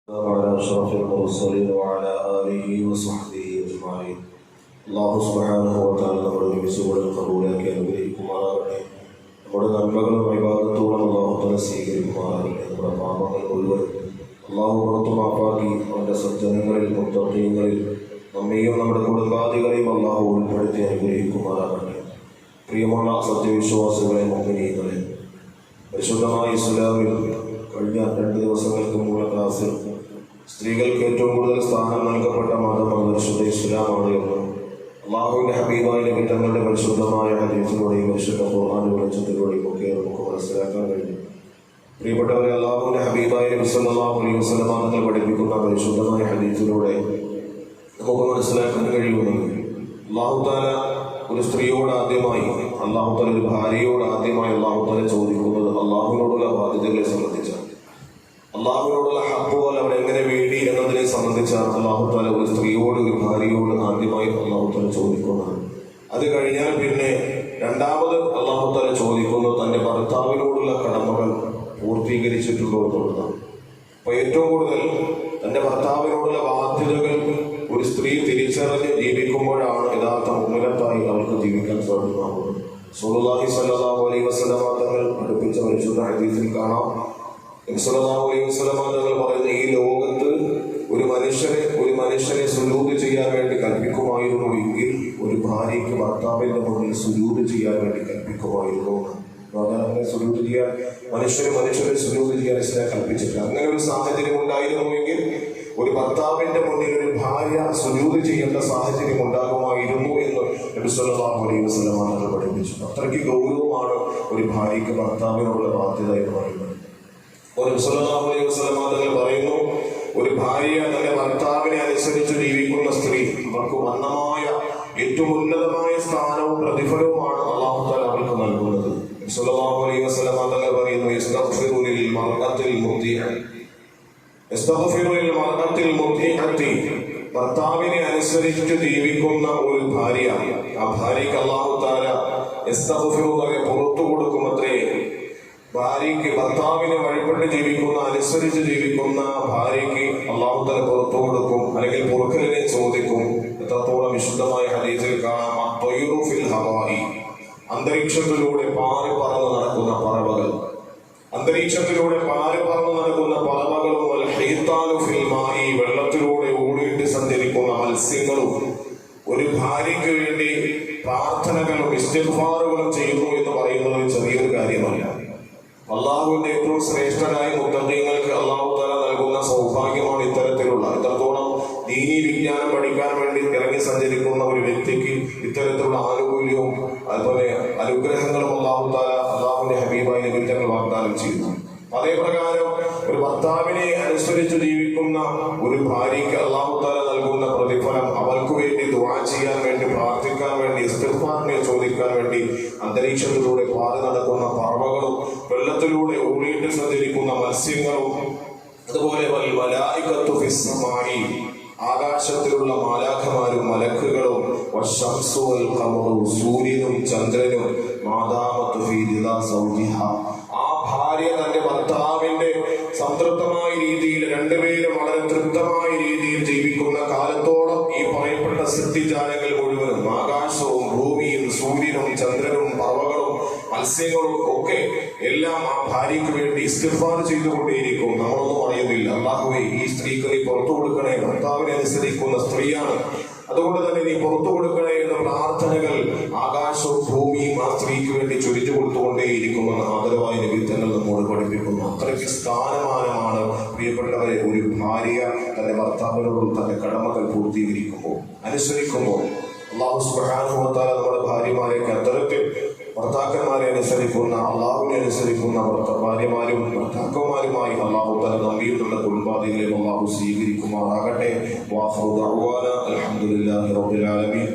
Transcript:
وعلى أشرف المرسلين وعلى آله وصحبه أجمعين. അല്ലാഹു സുബ്ഹാനഹു വ തആല നമ്മുടെ വിശ്വാസങ്ങളെ കബൂലാക്കി അനുഗ്രഹിക്കുമാറാകട്ടെ. നമ്മുടെ നന്മകളും ഇബാദത്തുകളും അല്ലാഹു തആല സ്വീകരിക്കുമാറാകട്ടെ. നമ്മുടെ പാപങ്ങൾ മുഴുവൻ അല്ലാഹു പുറത്തു മാപ്പാക്കി അവൻ്റെ സജ്ജനങ്ങളിൽ മുത്തഖീങ്ങളിൽ നമ്മെയും നമ്മുടെ കുടുംബാദികളെയും അല്ലാഹു ഉൾപ്പെടുത്തി അനുഗ്രഹിക്കുമാറാകട്ടെ. പ്രിയമുള്ള സത്യവിശ്വാസികളെ, മുഅ്മിനീങ്ങളെ, പരിശുദ്ധമായ ഇസ്ലാമിൽ കഴിഞ്ഞ 2 ദിവസങ്ങൾക്ക് മുമ്പുള്ള ക്ലാസ്സിൽ സ്ത്രീകൾക്ക് ഏറ്റവും കൂടുതൽ സ്ഥാനം നൽകപ്പെട്ട മതം പരിശുദ്ധ ഇസ്ലാമാണ് എന്ന് അല്ലാഹുവിൻ്റെ ഹബീബായ നബി തങ്ങളുടെ പരിശുദ്ധമായ ഹദീസിലൂടെയും പരിശുദ്ധ ഖുർആൻ വെളിച്ചത്തിലൂടെയും ഒക്കെ നമുക്ക് മനസ്സിലാക്കാൻ കഴിഞ്ഞു. പ്രിയപ്പെട്ടവരെ, അല്ലാഹുവിൻ്റെ ഹബീബായ നബി സല്ലല്ലാഹു അലൈഹി വസല്ലം തങ്ങൾ പഠിപ്പിക്കുന്ന പരിശുദ്ധമായ ഹദീസിലൂടെ നമുക്ക് മനസ്സിലാക്കാൻ കഴിയുന്നത് അല്ലാഹു തആല ഒരു സ്ത്രീയോട് ആദ്യമായി, അല്ലാഹു തആല ഒരു ഭാര്യയോട് ആദ്യമായി അല്ലാഹു തആല ചോദിക്കുന്നത് അല്ലാഹുവിനോടുള്ള ബാധ്യതകളെ സംബന്ധിച്ചാണ്. അള്ളാഹുവിനോടുള്ള ഹഖ് പോലെ അവർ എങ്ങനെ വേണ്ടി എന്നതിനെ സംബന്ധിച്ചാണ് അല്ലാഹു തആല ഒരു സ്ത്രീയോട്, ഒരു ഭാര്യയോട് ആദ്യമായി അല്ലാഹു തആല ചോദിക്കുന്നത്. അത് കഴിഞ്ഞാൽ പിന്നെ രണ്ടാമത് അല്ലാഹു തആല ചോദിക്കുന്നത് തൻ്റെ ഭർത്താവിനോടുള്ള കടമകൾ പൂർത്തീകരിച്ചിട്ടുണ്ടോ എന്നുള്ളതാണ്. അപ്പോൾ ഏറ്റവും കൂടുതൽ തൻ്റെ ഭർത്താവിനോടുള്ള ബാധ്യതകൾ ഒരു സ്ത്രീ തിരിച്ചറിഞ്ഞ് ജീവിക്കുമ്പോഴാണ് യഥാർത്ഥ മുഅ്മിനത്തായി അവർക്ക് ജീവിക്കാൻ സാധിക്കുന്നത്. റസൂലുള്ളാഹി സ്വല്ലല്ലാഹു അലൈഹി വസല്ലം തങ്ങൾ പഠിപ്പിച്ച പരിശുദ്ധ ഹദീസിൽ കാണാം, സല്ലല്ലാഹു അലൈഹി വസല്ലം തങ്ങൾ പറയുന്ന ഈ ലോകത്ത് ഒരു മനുഷ്യനെ സുജൂദ് ചെയ്യാൻ വേണ്ടി കൽപ്പിക്കുമായിരുന്നു എങ്കിൽ ഒരു ഭാര്യയ്ക്ക് ഭർത്താവിന്റെ മുന്നിൽ സുജൂദ് ചെയ്യാൻ വേണ്ടി കൽപ്പിക്കുമായിരുന്നു. അങ്ങനെ സുജൂദ് ചെയ്യാൻ മനുഷ്യരെ സുജൂദ് ചെയ്യാൻ ഇസ്ലാം കൽപ്പിച്ചിട്ടില്ല. അങ്ങനെ ഒരു സാഹചര്യം ഉണ്ടായിരുന്നുവെങ്കിൽ ഒരു ഭർത്താവിന്റെ മുന്നിൽ ഒരു ഭാര്യ സുജൂദ് ചെയ്യേണ്ട സാഹചര്യം ഉണ്ടാകുമായിരുന്നു എന്ന് നബി സല്ലല്ലാഹു അലൈഹി വസല്ലം തങ്ങൾ പഠിപ്പിച്ചു. അത്രയ്ക്ക് ഗൗരവമാണ് ഒരു ഭാര്യയ്ക്ക് ഭർത്താവിനുള്ള ബാധ്യത എന്ന് പറയുന്നത്. സല്ലല്ലാഹു അലൈഹി വസല്ലം തങ്ങൾ പറയുന്നു, ഒരു ഭാര്യ തന്റെ ഭർത്താവിനെ അനുസരിച്ച് ജീവിക്കുന്ന സ്ത്രീ അവർക്ക് വന്നമായ ഏറ്റവും ഉന്നതമായ സ്ഥാനവും പ്രതിഫലവുമാണ് അല്ലാഹു തആല അവർക്ക് നൽകുന്നത്. സല്ലല്ലാഹു അലൈഹി വസല്ലം തങ്ങൾ പറയുന്നു, യസ്തഗ്ഫിറു ലിൽ മർഅത്തിൽ മുതിഅത്തി, ഭർത്താവിനെ അനുസരിച്ച് ജീവിക്കുന്ന ഒരു ഭാര്യ, ആ ഭാര്യയ്ക്ക് അല്ലാഹു തആല യസ്തഗ്ഫിറു പുറത്തു കൊടുക്കുമത്രേ. ഭാര്യയ്ക്ക് ഭർത്താവിനെ വഴിപ്പെട്ട് ജീവിക്കുന്ന, അനുസരിച്ച് ജീവിക്കുന്ന ഭാര്യയ്ക്ക് അല്ലാഹു തആല പുറത്തു കൊടുക്കും, അല്ലെങ്കിൽ പൊറുക്കലിനെ ചോദിക്കും. എത്രത്തോളം വിശുദ്ധമായ ഹദീസിൽ കാണാം, അത്വയ്റു ഫിൽ ഹവാഇ, അന്തരീക്ഷത്തിലൂടെ പാറി പറന്ന് നടക്കുന്ന പറവകൾ, അന്തരീക്ഷത്തിലൂടെ പാറി പറന്ന് നടക്കുന്ന പറവകളും, വൽ ഹീതാനു ഫിൽ മാഇ, വെള്ളത്തിലൂടെ ഓടിയിട്ട് സഞ്ചരിക്കുന്ന മത്സ്യങ്ങളും ഒരു ഭാര്യയ്ക്ക് വേണ്ടി പ്രാർത്ഥനകളും ഇസ്തിഗ്ഫാറുകളും ചെയ്യുന്നു എന്ന് പറയുന്നത് ചെറിയൊരു കാര്യമല്ല. അള്ളാഹുവിന്റെ ഏറ്റവും ശ്രേഷ്ഠരായ മുത്തഖീങ്ങൾക്ക് അല്ലാഹു തആല നൽകുന്ന സൗഭാഗ്യമാണ് ഇത്രത്തോളം ദീനീ വിജ്ഞാനം പഠിക്കാൻ വേണ്ടി ഇറങ്ങി സഞ്ചരിക്കുന്ന ഒരു വ്യക്തിക്ക് ഇത്തരത്തിലുള്ള ആനുകൂല്യവും അതുപോലെ അനുഗ്രഹങ്ങളും അല്ലാഹു തആല അല്ലാഹുവിന്റെ ഹബീബായ നബി തങ്ങൾ വാഗ്ദാനം ചെയ്യുന്നു. അതേപ്രകാരം ഒരു ഭർത്താവിനെ അനുസരിച്ച് ജീവിക്കുന്ന ഒരു ഭാര്യയ്ക്ക് അല്ലാഹു തആല നൽകുന്ന പ്രതിഫലം, അവൾക്ക് വേണ്ടി ദുആ ചെയ്യാൻ വേണ്ടി, പ്രാർത്ഥിക്കാൻ വേണ്ടി, ഇസ്തിഗ്ഫാറിനെ ചോദിക്കാൻ വേണ്ടി അന്തരീക്ഷത്തിലൂടെ പാറി നടക്കുന്ന പറവകളും, വെള്ളത്തിലൂടെ ഓടിയിട്ട് സഞ്ചരിക്കുന്ന മത്സ്യങ്ങളും, അതുപോലെ മലായികത്തു ഫിസ് സമാഇ, ആകാശത്തിലുള്ള മാലാഖമാരും മലക്കുകളും, വശംസു വൽ ഖമറു, സൂര്യനും ചന്ദ്രനും, മാദാമത്തു ഫീ റിദാ സൗജിഹ, ആ ഭാര്യ തന്റെ ഭർത്താവിന്റെ സംതൃപ്തമായ രീതിയിൽ, രണ്ടുപേരും വളരെ തൃപ്തമായ രീതിയിൽ ജീവിക്കുന്ന കാലത്തോളം ഈ പറയപ്പെട്ട സൃഷ്ടിജാലങ്ങൾ മുഴുവനും, ആകാശവും ഭൂമിയും സൂര്യനും ചന്ദ്രനും പറവകളും മത്സ്യങ്ങളും ഒക്കെ എല്ലാം ആ ഭാര്യയ്ക്ക് വേണ്ടി ഇസ്തിഗ്ഫാർ ചെയ്തുകൊണ്ടേയിരിക്കും. നമ്മളൊന്നും അറിയുന്നില്ല, അല്ലാഹുവേ ഈ സ്ത്രീക്ക് നീ പുറത്തു കൊടുക്കണേ, ഭർത്താവിനെ അനുസരിക്കുന്ന സ്ത്രീയാണ്, അതുകൊണ്ട് തന്നെ നീ പുറത്തു കൊടുക്കണേ എന്ന പ്രാർത്ഥനകൾ ആകാശവും ഭൂമിയും ആ സ്ത്രീക്ക് വേണ്ടി ചൊരിഞ്ഞു കൊടുത്തുകൊണ്ടേയിരിക്കുമെന്ന് ആദരവായ നബി തങ്ങൾ നമ്മോട് പഠിപ്പിക്കുന്നു. അത്രയ്ക്ക് സ്ഥാനമാനമാണ് പ്രിയപ്പെട്ടവരെ ഒരു ഭാര്യ തന്റെ ഭർത്താവിനോടും തന്റെ കടമകൾ പൂർത്തീകരിക്കുമ്പോൾ, അനുസരിക്കുമ്പോൾ. അല്ലാഹു സുബ്ഹാനഹു വ തആല നമ്മുടെ ഭാര്യമാരെയൊക്കെ അത്തരത്തിൽ ഭർത്താക്കന്മാരെ അനുസരിക്കുന്ന, അള്ളാഹുവിനെ അനുസരിക്കുന്ന ഭാര്യമാരും ഭർത്താക്കന്മാരുമായി അല്ലാഹു തആല നമ്മയും നമ്മുടെ കുടുംബാദികളെയും അല്ലാഹു സ്വീകരിക്കുമാറാകട്ടെ. വാഖിറു ദഅ്വാനാ അൽഹംദുലില്ലാഹി റബ്ബിൽ ആലമീൻ.